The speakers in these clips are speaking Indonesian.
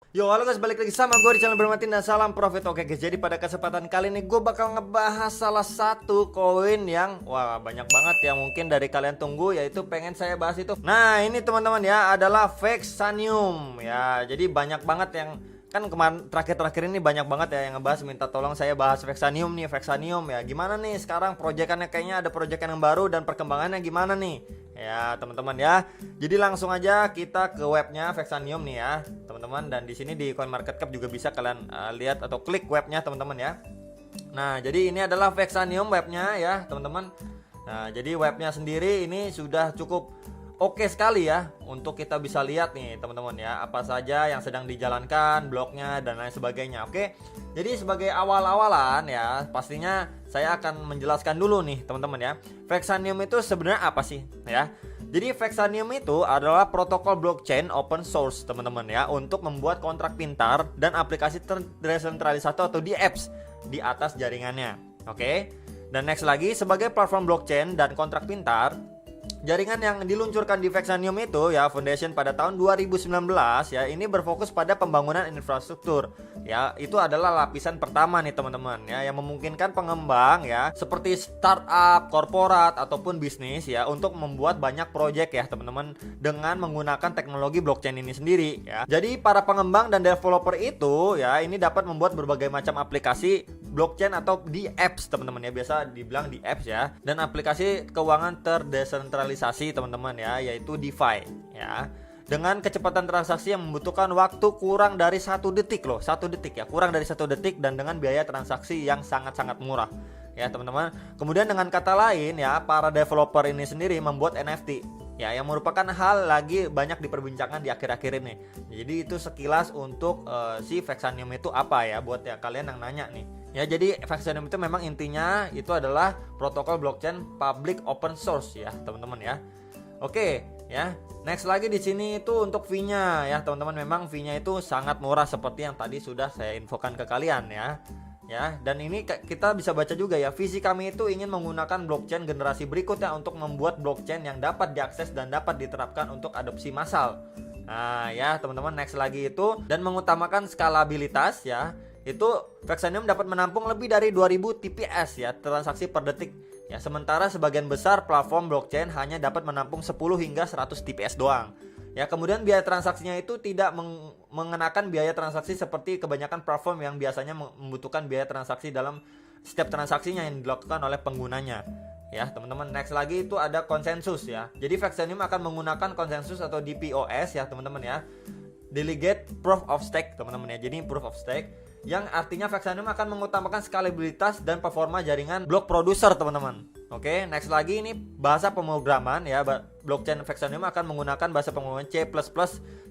Yo, halo guys, balik lagi sama gue di channel Bermatin dan salam profit. Oke guys, jadi pada kesempatan kali ini gue bakal ngebahas salah satu koin yang wah banyak banget yang mungkin dari kalian tunggu, yaitu pengen saya bahas itu. Nah ini teman-teman ya, adalah Vexanium ya. Jadi banyak banget yang kan kemarin terakhir-terakhir ini banyak banget ya yang ngebahas, minta tolong saya bahas Vexanium nih, Vexanium ya. Gimana nih sekarang proyekannya, kayaknya ada proyekan yang baru dan perkembangannya gimana nih? Ya teman-teman ya. Jadi langsung aja kita ke webnya Vexanium nih ya teman-teman, dan di sini di CoinMarketCap juga bisa kalian lihat atau klik webnya teman-teman ya. Nah jadi ini adalah Vexanium webnya ya teman-teman. Nah jadi webnya sendiri ini sudah cukup oke sekali ya untuk kita bisa lihat nih teman-teman ya, apa saja yang sedang dijalankan, bloknya dan lain sebagainya. Oke, jadi sebagai awal-awalan ya, pastinya saya akan menjelaskan dulu nih teman-teman ya, Vexanium itu sebenarnya apa sih ya. Jadi Vexanium itu adalah protokol blockchain open source teman-teman ya, untuk membuat kontrak pintar dan aplikasi terdesentralisasi atau di apps di atas jaringannya. Oke, dan next lagi, sebagai platform blockchain dan kontrak pintar, jaringan yang diluncurkan di Vexanium itu ya Foundation pada tahun 2019 ya, ini berfokus pada pembangunan infrastruktur ya. Itu adalah lapisan pertama nih teman-teman ya, yang memungkinkan pengembang ya seperti startup, korporat ataupun bisnis ya untuk membuat banyak proyek ya teman-teman, dengan menggunakan teknologi blockchain ini sendiri ya. Jadi para pengembang dan developer itu ya, ini dapat membuat berbagai macam aplikasi blockchain atau di apps teman-teman ya, biasa dibilang di apps ya, dan aplikasi keuangan terdesentralisasi teman-teman ya, yaitu DeFi ya, dengan kecepatan transaksi yang membutuhkan waktu kurang dari 1 detik loh, 1 detik ya, kurang dari 1 detik, dan dengan biaya transaksi yang sangat-sangat murah ya teman-teman. Kemudian dengan kata lain ya, para developer ini sendiri membuat NFT ya, yang merupakan hal lagi banyak diperbincangkan di akhir-akhir ini. Jadi itu sekilas untuk si Vexanium itu apa ya, buat ya kalian yang nanya nih. Ya, jadi Vexanium itu memang intinya itu adalah protokol blockchain public open source ya, teman-teman ya. Oke, ya. Next lagi di sini itu untuk fee-nya ya, teman-teman. Memang fee-nya itu sangat murah seperti yang tadi sudah saya infokan ke kalian ya. Ya, dan ini kita bisa baca juga ya, visi kami itu ingin menggunakan blockchain generasi berikutnya untuk membuat blockchain yang dapat diakses dan dapat diterapkan untuk adopsi massal. Nah, ya, teman-teman, next lagi itu, dan mengutamakan skalabilitas ya. Itu Vexanium dapat menampung lebih dari 2000 TPS ya, transaksi per detik ya. Sementara sebagian besar platform blockchain hanya dapat menampung 10 hingga 100 TPS doang. Ya, kemudian biaya transaksinya itu tidak mengenakan biaya transaksi seperti kebanyakan platform yang biasanya membutuhkan biaya transaksi dalam setiap transaksinya yang dilakukan oleh penggunanya. Ya, teman-teman, next lagi itu ada konsensus ya. Jadi Vexanium akan menggunakan konsensus atau DPoS ya, teman-teman ya. Delegate Proof of Stake, teman-teman ya. Jadi Proof of Stake yang artinya Vexanium akan mengutamakan skalabilitas dan performa jaringan blok producer, teman-teman. Oke, next lagi ini bahasa pemrograman ya. Blockchain Vexanium akan menggunakan bahasa pemrograman C++,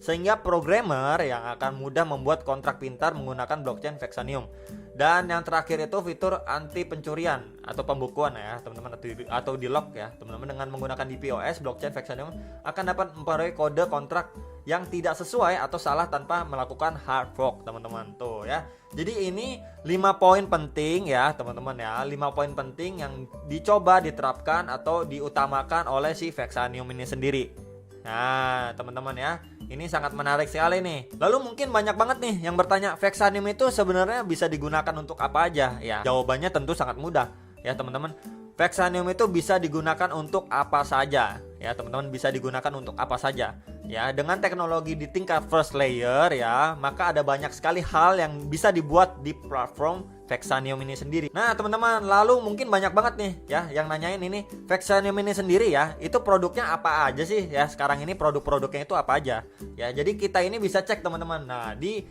sehingga programmer yang akan mudah membuat kontrak pintar menggunakan blockchain Vexanium. Dan yang terakhir itu fitur anti pencurian atau pembukuan ya, teman-teman, atau di lock ya, teman-teman. Dengan menggunakan DPoS, blockchain Vexanium akan dapat memperoleh kode kontrak yang tidak sesuai atau salah tanpa melakukan hard fork, teman-teman. Tuh ya. Jadi ini 5 poin penting ya, teman-teman ya. 5 poin penting yang dicoba diterapkan atau diutamakan oleh si Vexanium ini sendiri. Nah, teman-teman ya, ini sangat menarik sekali nih. Lalu mungkin banyak banget nih yang bertanya, Vexanium itu sebenarnya bisa digunakan untuk apa aja? Ya, jawabannya tentu sangat mudah ya, teman-teman. Vexanium itu bisa digunakan untuk apa saja ya, teman-teman, bisa digunakan untuk apa saja. Ya, dengan teknologi di tingkat first layer ya, maka ada banyak sekali hal yang bisa dibuat di platform Vexanium ini sendiri. Nah, teman-teman, lalu mungkin banyak banget nih ya yang nanyain ini, Vexanium ini sendiri ya, itu produknya apa aja sih ya? Sekarang ini produk-produknya itu apa aja? Ya, jadi kita ini bisa cek, teman-teman. Nah, di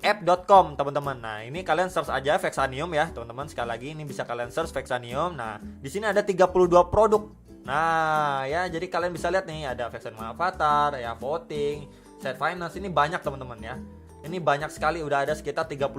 app.com, teman-teman. Nah, ini kalian search aja Vexanium ya, teman-teman. Sekali lagi ini bisa kalian search Vexanium. Nah, di sini ada 32 produk. Nah ya, jadi kalian bisa lihat nih, ada Vexanium Avatar ya, voting, set finance, ini banyak teman-teman ya. Ini banyak sekali, udah ada sekitar 32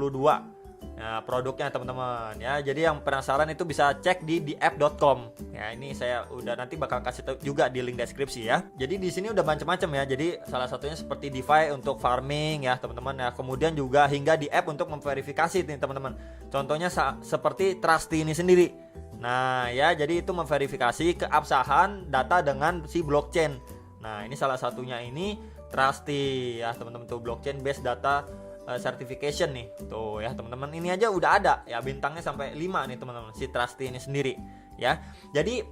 nah, produknya teman-teman ya. Jadi yang penasaran itu bisa cek di app.com ya. Ini saya udah nanti bakal kasih juga di link deskripsi ya. Jadi di sini udah macam-macam ya. Jadi salah satunya seperti DeFi untuk farming ya teman-teman ya. Kemudian juga hingga di app untuk memverifikasi nih teman-teman. Contohnya seperti Trusty ini sendiri. Nah ya, jadi itu memverifikasi keabsahan data dengan si blockchain. Nah ini salah satunya ini Trusty ya teman-teman, tuh blockchain based data certification nih. Tuh ya teman-teman, ini aja udah ada ya, bintangnya sampai 5 nih teman-teman, si Trusty ini sendiri ya. Jadi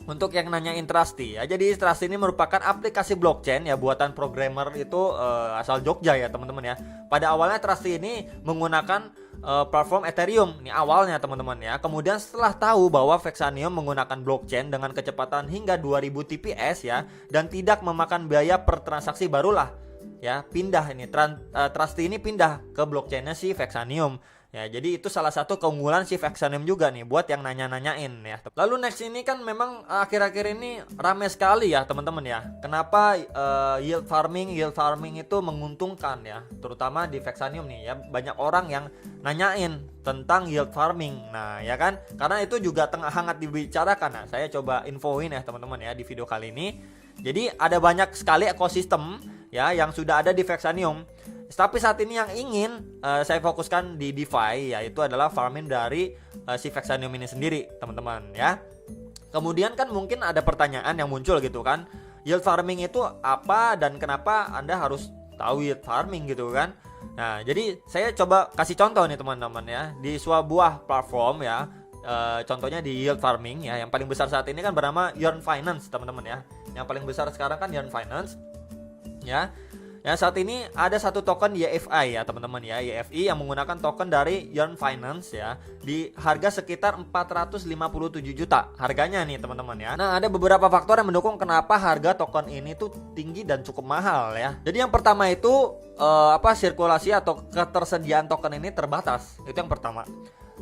untuk yang nanyain Trusty ya, jadi Trusty ini merupakan aplikasi blockchain ya buatan programmer itu asal Jogja ya teman-teman ya. Pada awalnya Trusty ini menggunakan platform Ethereum ini awalnya teman-teman ya. Kemudian setelah tahu bahwa Vexanium menggunakan blockchain dengan kecepatan hingga 2000 TPS ya, dan tidak memakan biaya per transaksi, barulah ya pindah ini Trusty ini pindah ke blockchainnya si Vexanium. Ya, jadi itu salah satu keunggulan si Vexanium juga nih buat yang nanya-nanyain ya. Lalu next ini kan memang akhir-akhir ini ramai sekali ya teman-teman ya. Kenapa yield farming itu menguntungkan ya, terutama di Vexanium nih ya. Banyak orang yang nanyain tentang yield farming. Nah, ya kan? Karena itu juga tengah hangat dibicarakan. Nah, saya coba infoin ya teman-teman ya di video kali ini. Jadi ada banyak sekali ekosistem ya yang sudah ada di Vexanium. Tapi saat ini yang ingin saya fokuskan di DeFi, yaitu adalah farming dari si Vexanium ini sendiri teman-teman ya. Kemudian kan mungkin ada pertanyaan yang muncul gitu kan, yield farming itu apa dan kenapa Anda harus tahu yield farming gitu kan. Nah, jadi saya coba kasih contoh nih teman-teman ya, di sebuah platform ya. Contohnya di yield farming ya, yang paling besar saat ini kan bernama Yearn Finance teman-teman ya. Yang paling besar sekarang kan Yearn Finance ya. Ya, saat ini ada satu token YFI ya teman-teman ya, YFI yang menggunakan token dari Yearn Finance ya, di harga sekitar 457 juta harganya nih teman-teman ya. Nah, ada beberapa faktor yang mendukung kenapa harga token ini tuh tinggi dan cukup mahal ya. Jadi yang pertama itu sirkulasi atau ketersediaan token ini terbatas. Itu yang pertama.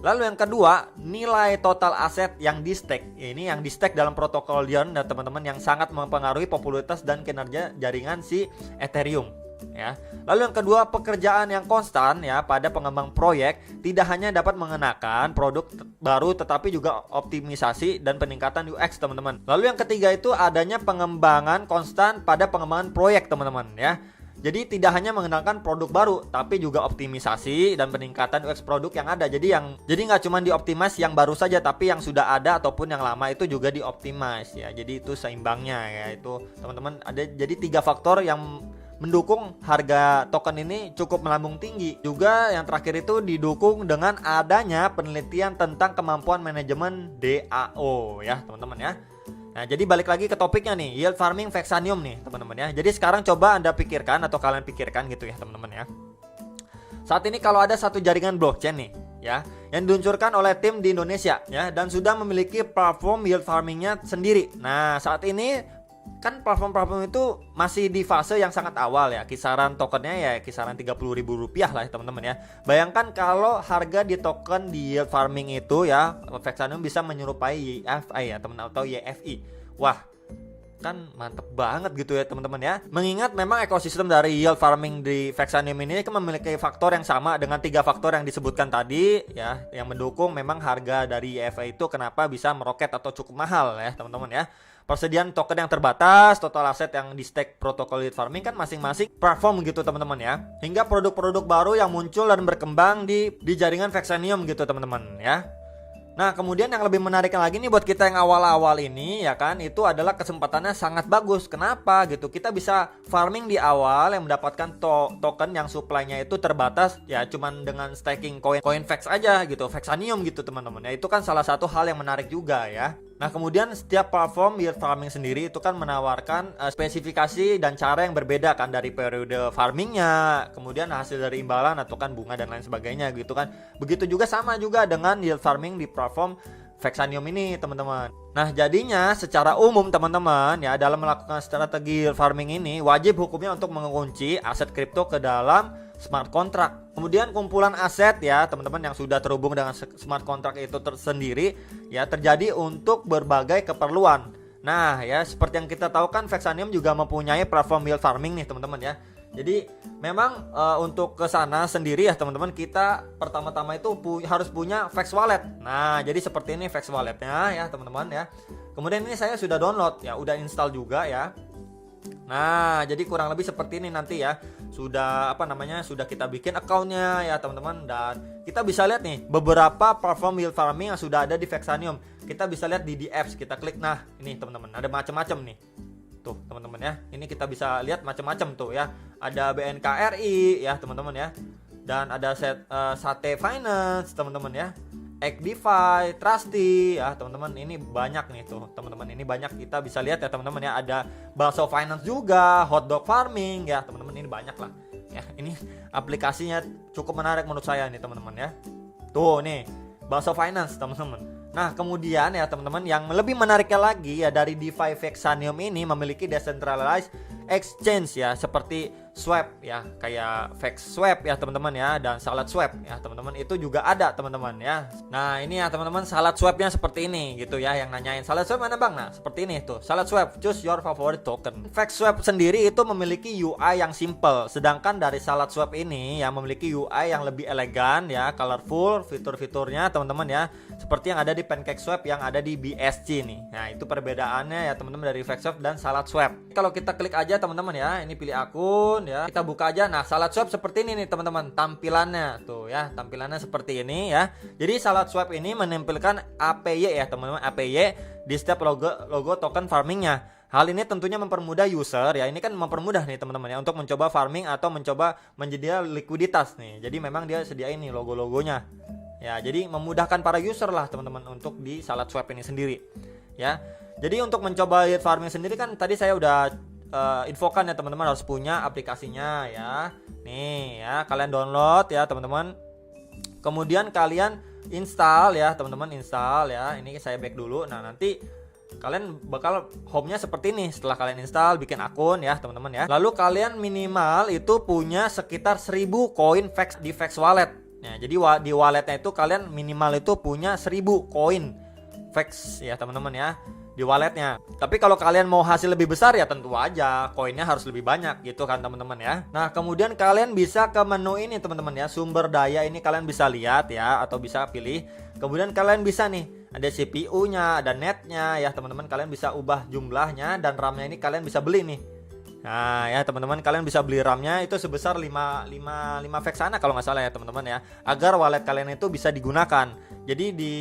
Lalu yang kedua, nilai total aset yang di-stake. Ini yang di-stake dalam protokol Yearn dan teman-teman, yang sangat mempengaruhi popularitas dan kinerja jaringan si Ethereum ya. Lalu yang kedua, pekerjaan yang konstan ya pada pengembang proyek, tidak hanya dapat mengenakan produk baru tetapi juga optimisasi dan peningkatan UX teman-teman. Lalu yang ketiga itu adanya pengembangan konstan pada pengembangan proyek teman-teman ya. Jadi tidak hanya mengenalkan produk baru, tapi juga optimisasi dan peningkatan UX produk yang ada. Jadi nggak cuma dioptimas yang baru saja, tapi yang sudah ada ataupun yang lama itu juga dioptimas ya. Jadi itu seimbangnya ya, itu teman-teman. Ada jadi 3 faktor yang mendukung harga token ini cukup melambung tinggi. Juga yang terakhir itu didukung dengan adanya penelitian tentang kemampuan manajemen DAO ya teman-teman ya. Nah, jadi balik lagi ke topiknya nih, yield farming Vexanium nih teman-teman ya. Jadi sekarang coba Anda pikirkan atau kalian pikirkan gitu ya teman-teman ya. Saat ini kalau ada satu jaringan blockchain nih ya, yang diluncurkan oleh tim di Indonesia ya, dan sudah memiliki platform yield farmingnya sendiri. Nah, saat ini kan platform-platform itu masih di fase yang sangat awal ya. Kisaran tokennya ya kisaran Rp30.000 lah ya teman-teman ya. Bayangkan kalau harga di token di yield farming itu ya, Vexanium bisa menyerupai YFI ya teman, atau YFI. Wah, kan mantep banget gitu ya teman-teman ya. Mengingat memang ekosistem dari yield farming di Vexanium ini kan memiliki faktor yang sama dengan 3 faktor yang disebutkan tadi ya, yang mendukung memang harga dari YFI itu kenapa bisa meroket atau cukup mahal ya teman-teman ya. Persediaan token yang terbatas, total aset yang di stake protokol yield farming kan masing-masing platform gitu teman-teman ya. Hingga produk-produk baru yang muncul dan berkembang di jaringan Vexanium gitu teman-teman ya. Nah, kemudian yang lebih menarik lagi nih buat kita yang awal-awal ini ya kan, itu adalah kesempatannya sangat bagus. Kenapa gitu? Kita bisa farming di awal yang mendapatkan token yang supply-nya itu terbatas ya, cuman dengan staking koin Vex aja gitu, Vexanium gitu teman-teman. Ya, itu kan salah satu hal yang menarik juga ya. Nah, kemudian setiap platform yield farming sendiri itu kan menawarkan spesifikasi dan cara yang berbeda kan, dari periode farmingnya, kemudian hasil dari imbalan atau kan bunga dan lain sebagainya gitu kan. Begitu juga sama juga dengan yield farming di platform Vexanium ini teman-teman. Nah, jadinya secara umum teman-teman ya, dalam melakukan strategi yield farming ini wajib hukumnya untuk mengunci aset kripto ke dalam smart contract. Kemudian kumpulan aset ya teman-teman yang sudah terhubung dengan smart contract itu tersendiri ya, terjadi untuk berbagai keperluan. Nah ya, seperti yang kita tahu kan Vexanium juga mempunyai platform yield farming nih teman-teman ya. Jadi memang untuk ke sana sendiri ya teman-teman, kita pertama-tama itu harus punya Vex Wallet. Nah, jadi seperti ini Vex Walletnya ya teman-teman ya. Kemudian ini saya sudah download ya, udah install juga ya. Nah, jadi kurang lebih seperti ini nanti ya. Sudah sudah kita bikin accountnya ya teman-teman, dan kita bisa lihat nih beberapa platform yield farming yang sudah ada di Vexanium. Kita bisa lihat di apps, kita klik. Nah, ini teman-teman, ada macam-macam nih. Tuh, teman-teman ya. Ini kita bisa lihat macam-macam tuh ya. Ada BNKRI ya, teman-teman ya. dan ada Sate Finance teman-teman ya, Xdefy, Trusty ya teman-teman, ini banyak nih tuh teman-teman, ini banyak kita bisa lihat ya teman-teman ya, ada Bakso Finance juga, Hotdog Farming ya teman-teman, ini banyak lah ya. Ini aplikasinya cukup menarik menurut saya nih teman-teman ya. Tuh nih Bakso Finance teman-teman. Nah kemudian ya teman-teman, yang lebih menariknya lagi ya, dari DeFi Vexanium ini memiliki decentralized exchange ya, seperti Swap ya, kayak Vex Swap ya teman-teman ya, dan Salad Swap ya teman-teman, itu juga ada teman-teman ya. Nah ini ya teman-teman, Salad Swapnya seperti ini gitu ya, yang nanyain Salad Swap mana bang? Nah seperti ini tuh, Salad Swap, choose your favorite token. Vex Swap sendiri itu memiliki UI yang simple, sedangkan dari Salad Swap ini yang memiliki UI yang lebih elegan ya, colorful, fitur-fiturnya teman-teman ya, seperti yang ada di PancakeSwap yang ada di BSC nih. Nah itu perbedaannya ya teman-teman dari Vex Swap dan Salad Swap. Kalau kita klik aja teman-teman ya, ini pilih akun ya, kita buka aja. Nah Salad Swap seperti ini nih teman-teman tampilannya tuh ya, tampilannya seperti ini ya. Jadi Salad Swap ini menampilkan APY ya teman-teman, APY di setiap logo token farmingnya. Hal ini tentunya mempermudah user ya, ini kan mempermudah nih teman-teman ya untuk mencoba farming atau mencoba menjadi likuiditas nih. Jadi memang dia sediain nih logo-logonya ya, jadi memudahkan para user lah teman-teman untuk di Salad Swap ini sendiri ya. Jadi untuk mencoba yield farming sendiri kan tadi saya udah infokan ya teman-teman, harus punya aplikasinya ya. Nih ya, kalian download ya teman-teman. Kemudian kalian install ya teman-teman, install ya. Ini saya back dulu. Nah nanti kalian bakal home-nya seperti ini setelah kalian install, bikin akun ya teman-teman ya. Lalu kalian minimal itu punya sekitar 1000 koin Vex di Vex Wallet. Nah jadi di walletnya itu kalian minimal itu punya 1000 koin Vex ya teman-teman ya, di walletnya. Tapi kalau kalian mau hasil lebih besar ya tentu aja koinnya harus lebih banyak gitu kan teman-teman ya. Nah kemudian kalian bisa ke menu ini teman-teman ya, sumber daya ini kalian bisa lihat ya, atau bisa pilih. Kemudian kalian bisa nih, ada CPU-nya, ada netnya ya teman-teman, kalian bisa ubah jumlahnya, dan RAM-nya ini kalian bisa beli nih. Nah ya teman-teman, kalian bisa beli RAM-nya itu sebesar 5 Vexana kalau nggak salah ya teman-teman ya, agar wallet kalian itu bisa digunakan. Jadi di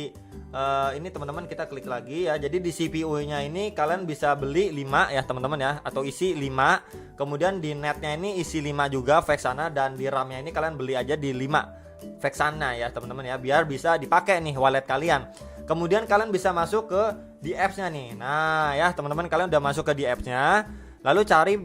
ini teman-teman kita klik lagi ya. Jadi di CPU-nya ini kalian bisa beli 5 ya teman-teman ya, atau isi 5. Kemudian di netnya ini isi 5 juga Vexana, dan di RAM-nya ini kalian beli aja di 5 Vexana ya teman-teman ya, biar bisa dipakai nih wallet kalian. Kemudian kalian bisa masuk ke di apps-nya nih. Nah ya teman-teman, kalian udah masuk ke di apps-nya, lalu cari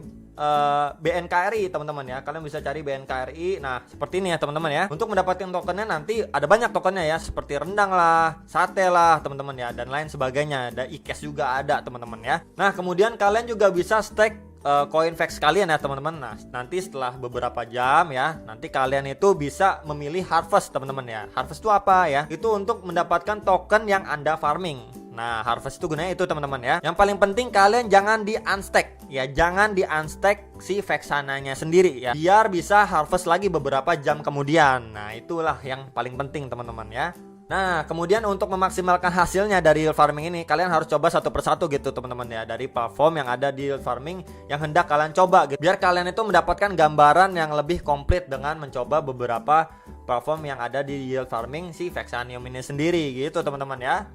BNKRI teman-teman ya, kalian bisa cari BNKRI. Nah seperti ini ya teman-teman ya. Untuk mendapatkan tokennya nanti ada banyak tokennya ya, seperti rendang lah, sate lah teman-teman ya, dan lain sebagainya. Ada iCash juga ada teman-teman ya. Nah kemudian kalian juga bisa stake koin Vex kalian ya teman-teman. Nah nanti setelah beberapa jam ya, nanti kalian itu bisa memilih harvest teman-teman ya. Harvest itu apa ya? Itu untuk mendapatkan token yang Anda farming. Nah harvest itu gunanya itu teman-teman ya. Yang paling penting kalian jangan di unstack ya, jangan di unstack si Vexananya sendiri ya, biar bisa harvest lagi beberapa jam kemudian. Nah itulah yang paling penting teman-teman ya. Nah kemudian untuk memaksimalkan hasilnya dari yield farming ini, kalian harus coba satu persatu gitu teman-teman ya, dari platform yang ada di yield farming yang hendak kalian coba gitu, biar kalian itu mendapatkan gambaran yang lebih komplit dengan mencoba beberapa platform yang ada di yield farming si Vexanium ini sendiri gitu teman-teman ya.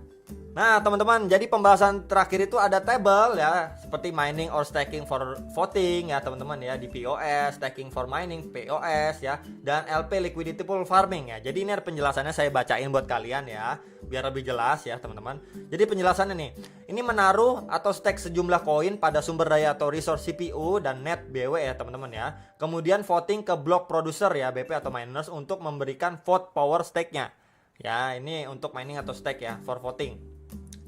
Nah teman-teman, jadi pembahasan terakhir itu ada table ya, seperti mining or staking for voting ya teman-teman ya, di POS, staking for mining POS ya, dan LP liquidity pool farming ya. Jadi ini ada penjelasannya, saya bacain buat kalian ya, biar lebih jelas ya teman-teman. Jadi penjelasannya nih, ini menaruh atau stake sejumlah koin pada sumber daya atau resource CPU dan net BW ya teman-teman ya. Kemudian voting ke block producer ya, BP atau miners, untuk memberikan vote power stake-nya. Ya ini untuk mining atau stake ya, for voting.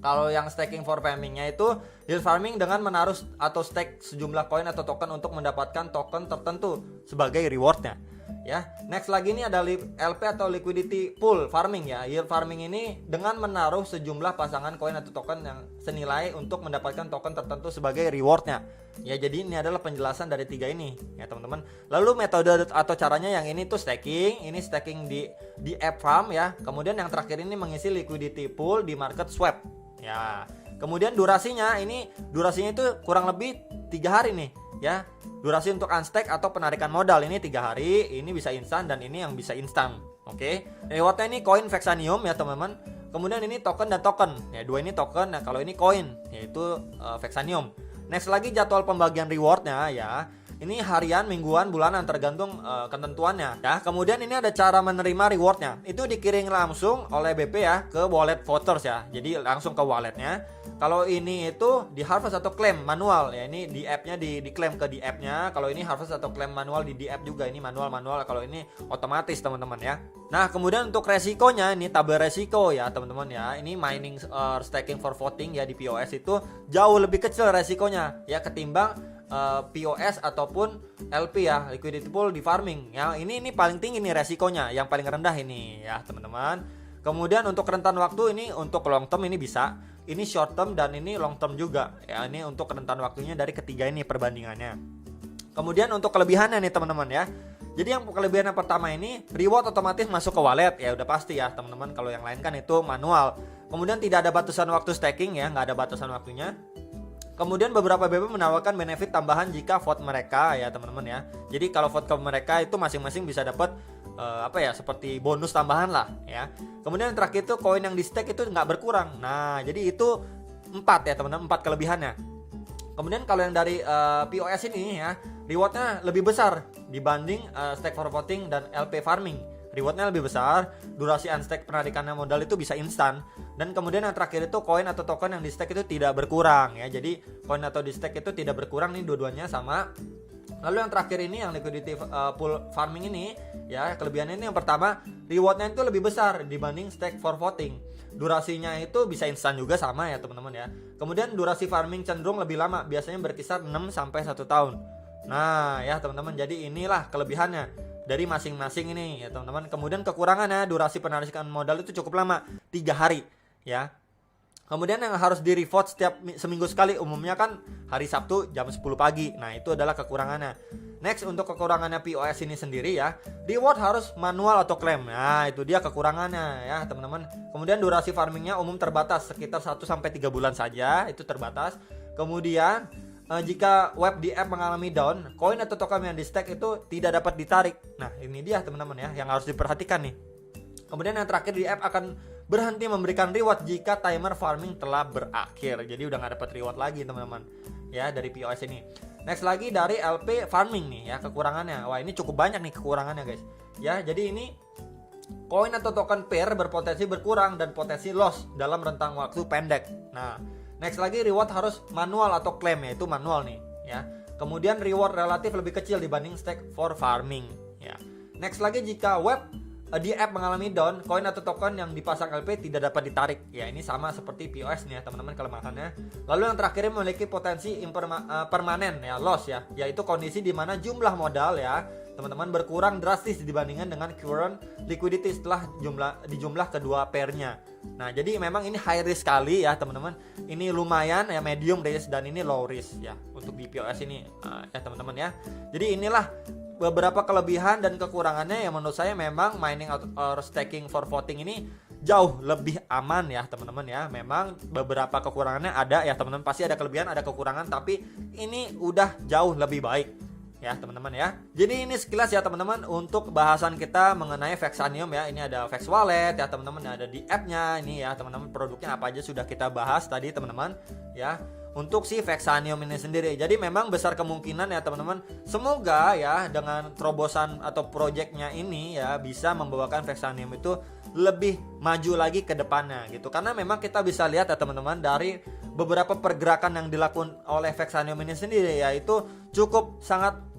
Kalau yang staking for farmingnya itu yield farming dengan menaruh atau stake sejumlah koin atau token untuk mendapatkan token tertentu sebagai rewardnya ya. Next lagi ini ada LP atau liquidity pool farming ya. Yield farming ini dengan menaruh sejumlah pasangan koin atau token yang senilai untuk mendapatkan token tertentu sebagai rewardnya ya. Jadi ini adalah penjelasan dari 3 ini ya teman-teman. Lalu metode atau caranya, yang ini tuh staking, ini staking di app farm ya. Kemudian yang terakhir ini mengisi liquidity pool di market swap ya. Kemudian durasinya itu kurang lebih 3 hari nih ya. Durasi untuk unstack atau penarikan modal ini 3 hari. Ini bisa instan dan ini yang bisa instan. Oke. Rewardnya ini koin Vexanium ya teman-teman. Kemudian ini token dan token ya, 2 ini token. Nah kalau ini koin yaitu Vexanium. Next lagi jadwal pembagian rewardnya ya. Ini harian, mingguan, bulanan tergantung ketentuannya ya. Kemudian ini ada cara menerima rewardnya. Itu dikirim langsung oleh BP ya ke wallet voters ya. Jadi langsung ke walletnya. Kalau ini itu di harvest atau claim manual ya. Ini di app-nya diklaim ke di app-nya. Kalau ini harvest atau claim manual di app juga. Ini manual. Kalau ini otomatis teman-teman ya. Nah kemudian untuk resikonya ini tabel resiko ya teman-teman ya. Ini mining staking for voting ya di POS itu jauh lebih kecil resikonya ya ketimbang POS ataupun LP ya, liquidity pool di farming ya. Ini paling tinggi nih resikonya, yang paling rendah ini ya teman-teman. Kemudian untuk rentan waktu ini untuk long term ini bisa, ini short term dan ini long term juga ya. Ini untuk rentan waktunya dari ketiga ini perbandingannya. Kemudian untuk kelebihannya nih teman-teman ya. Jadi yang kelebihan yang pertama ini reward otomatis masuk ke wallet ya, udah pasti ya teman-teman. Kalau yang lain kan itu manual. Kemudian tidak ada batasan waktu staking ya, nggak ada batasan waktunya. Kemudian beberapa BP menawarkan benefit tambahan jika vote mereka ya teman-teman ya. Jadi kalau vote ke mereka itu masing-masing bisa dapat seperti bonus tambahan lah ya. Kemudian yang terakhir itu koin yang di stake itu nggak berkurang. Nah jadi itu 4 ya teman-teman, 4 kelebihannya. Kemudian kalau yang dari POS ini ya, rewardnya lebih besar dibanding stake for voting dan LP farming. Rewardnya lebih besar, durasi unstake penarikannya modal itu bisa instan. Dan kemudian yang terakhir itu koin atau token yang di stake itu tidak berkurang ya. Jadi koin atau di stake itu tidak berkurang nih, dua-duanya sama. Lalu yang terakhir ini yang liquidity pool farming ini ya, kelebihannya ini yang pertama rewardnya itu lebih besar dibanding stake for voting. Durasinya itu bisa instan juga sama ya teman-teman ya. Kemudian durasi farming cenderung lebih lama, biasanya berkisar 6 sampai 1 tahun. Nah ya teman-teman, jadi inilah kelebihannya dari masing-masing ini ya teman-teman. Kemudian kekurangannya durasi penarikan modal itu cukup lama, 3 hari ya. Kemudian yang harus di reward setiap seminggu sekali, umumnya kan hari Sabtu jam 10 pagi. Nah itu adalah kekurangannya. Next untuk kekurangannya POS ini sendiri ya, reward harus manual atau claim. Nah itu dia kekurangannya ya teman-teman. Kemudian durasi farmingnya umum terbatas, sekitar 1-3 bulan saja, itu terbatas. Kemudian jika web di app mengalami down, koin atau token yang di stake itu tidak dapat ditarik. Nah ini dia teman-teman ya, yang harus diperhatikan nih. Kemudian yang terakhir, di app akan berhenti memberikan reward jika timer farming telah berakhir. Jadi udah gak dapat reward lagi teman-teman ya dari POS ini. Next lagi dari LP farming nih ya, kekurangannya. Wah ini cukup banyak nih kekurangannya guys ya. Jadi ini koin atau token pair berpotensi berkurang dan potensi loss dalam rentang waktu pendek. Nah next lagi reward harus manual atau claim, yaitu manual nih ya. Kemudian reward relatif lebih kecil dibanding stake for farming ya. Next lagi jika web di app mengalami down, koin atau token yang dipasang LP tidak dapat ditarik. Ya ini sama seperti POS nih ya teman-teman kelemahannya. Lalu yang terakhir memiliki potensi permanen ya, loss ya, yaitu kondisi di mana jumlah modal ya teman-teman berkurang drastis dibandingkan dengan current liquidity setelah dijumlah kedua pairnya. Nah jadi memang ini high risk sekali ya teman-teman. Ini lumayan ya, medium risk dan ini low risk ya untuk di POS ini ya teman-teman ya. Jadi inilah beberapa kelebihan dan kekurangannya yang menurut saya memang mining or staking for voting ini jauh lebih aman ya teman-teman ya. Memang beberapa kekurangannya ada ya teman-teman, pasti ada kelebihan ada kekurangan, tapi ini udah jauh lebih baik ya teman-teman ya. Jadi ini sekilas ya teman-teman untuk bahasan kita mengenai Vexanium ya. Ini ada Vex Wallet ya teman-teman, ada di app-nya ini ya teman-teman, produknya apa aja sudah kita bahas tadi teman-teman ya. Untuk si Vexanium ini sendiri, jadi memang besar kemungkinan ya teman-teman, semoga ya dengan terobosan atau projectnya ini ya bisa membawakan Vexanium itu lebih maju lagi ke depannya gitu. Karena memang kita bisa lihat ya teman-teman dari beberapa pergerakan yang dilakukan oleh Vexanium ini sendiri ya, itu cukup sangat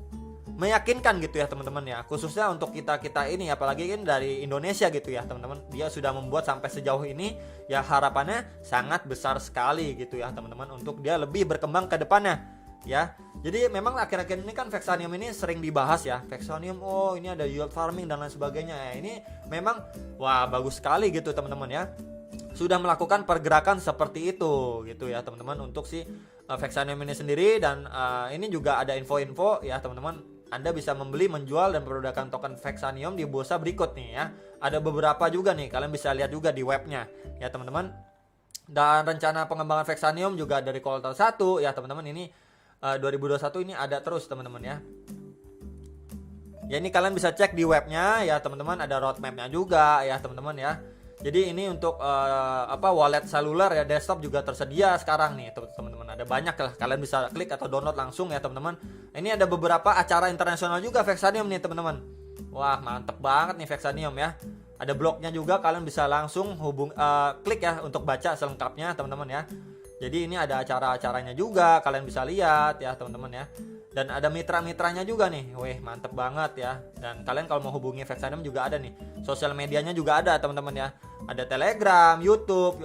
meyakinkan gitu ya teman-teman ya, khususnya untuk kita ini, apalagi kan dari Indonesia gitu ya teman-teman. Dia sudah membuat sampai sejauh ini ya, harapannya sangat besar sekali gitu ya teman-teman untuk dia lebih berkembang ke depannya ya. Jadi memang akhir-akhir ini kan Vexanium ini sering dibahas ya, Vexanium oh ini ada yield farming dan lain sebagainya ya. Ini memang wah bagus sekali gitu teman-teman ya, sudah melakukan pergerakan seperti itu gitu ya teman-teman untuk si Vexanium ini sendiri. Dan ini juga ada info-info ya teman-teman, Anda bisa membeli, menjual, dan memperdayakan token Vexanium di bursa berikut nih ya. Ada beberapa juga nih, kalian bisa lihat juga di webnya ya teman-teman. Dan rencana pengembangan Vexanium juga dari kuartal 1 ya teman-teman, ini 2021 ini ada terus teman-teman ya. Ya ini kalian bisa cek di webnya ya teman-teman, ada roadmapnya juga ya teman-teman ya. Jadi ini untuk wallet seluler ya, desktop juga tersedia sekarang nih teman-teman. Ada banyak lah, kalian bisa klik atau download langsung ya teman-teman. Ini ada beberapa acara internasional juga Vexanium nih teman-teman. Wah mantep banget nih Vexanium ya. Ada blognya juga, kalian bisa langsung klik ya untuk baca selengkapnya teman-teman ya. Jadi ini ada acara-acaranya juga, kalian bisa lihat ya teman-teman ya. Dan ada mitra-mitranya juga nih. Wih mantep banget ya. Dan kalian kalau mau hubungi Vexanium juga ada nih. Sosial medianya juga ada teman-teman ya. Ada Telegram, YouTube,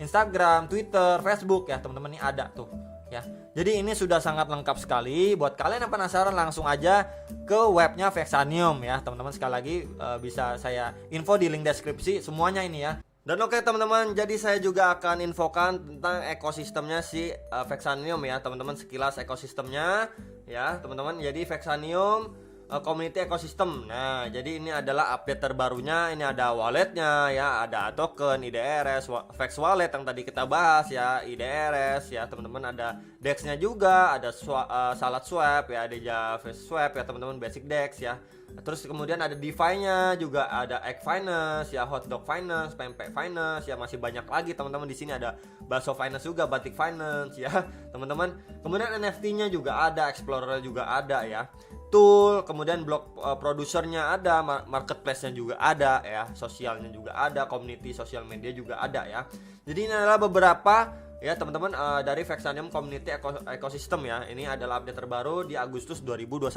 Instagram, Twitter, Facebook ya teman-teman, ini ada tuh ya. Jadi ini sudah sangat lengkap sekali. Buat kalian yang penasaran langsung aja ke webnya Vexanium ya teman-teman. Sekali lagi bisa saya info di link deskripsi semuanya ini ya. Dan oke teman-teman, jadi saya juga akan infokan tentang ekosistemnya si Vexanium ya teman-teman, sekilas ekosistemnya ya teman-teman. Jadi Vexanium community ekosistem. Nah, jadi ini adalah update terbarunya. Ini ada walletnya ya, ada token, IDRS, Vex Wallet yang tadi kita bahas ya, IDRS ya teman-teman. Ada DEX-nya juga, ada Salat Swap ya, ada Java Swap ya teman-teman, basic DEX ya. Terus kemudian ada DeFi-nya juga, ada Egg Finance ya, Hotdog Finance, Pempek Finance ya, masih banyak lagi teman-teman. Di sini ada Bakso Finance juga, Batik Finance ya teman-teman. Kemudian NFT-nya juga ada, Explorer juga ada ya. Tool, kemudian blog produsernya ada, marketplace-nya juga ada ya, sosialnya juga ada, community sosial media juga ada ya. Jadi ini adalah beberapa ya teman-teman dari Vexanium Community Ecosystem ya. Ini adalah update terbaru di Agustus 2021.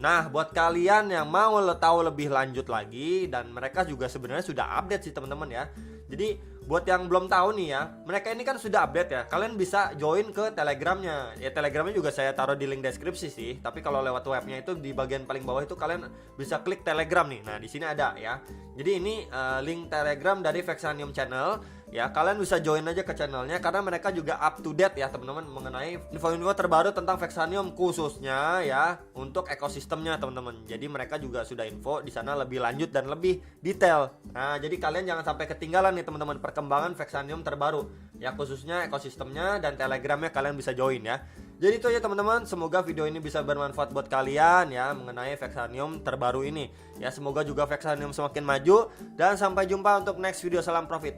Nah, buat kalian yang mau tahu lebih lanjut lagi, dan mereka juga sebenarnya sudah update sih teman-teman ya. Jadi buat yang belum tahu nih ya, mereka ini kan sudah update ya. Kalian bisa join ke Telegramnya. Ya Telegramnya juga saya taruh di link deskripsi sih. Tapi kalau lewat webnya itu di bagian paling bawah itu kalian bisa klik Telegram nih. Nah, di sini ada ya. Jadi ini link Telegram dari Vexanium Channel. Ya, kalian bisa join aja ke channelnya karena mereka juga up to date ya teman-teman mengenai info-info terbaru tentang Vexanium, khususnya ya untuk ekosistemnya teman-teman. Jadi mereka juga sudah info di sana lebih lanjut dan lebih detail. Nah, jadi kalian jangan sampai ketinggalan nih teman-teman perkembangan Vexanium terbaru ya, khususnya ekosistemnya dan Telegramnya kalian bisa join ya. Jadi itu aja teman-teman, semoga video ini bisa bermanfaat buat kalian ya mengenai Vexanium terbaru ini. Ya, semoga juga Vexanium semakin maju, dan sampai jumpa untuk next video. Salam profit.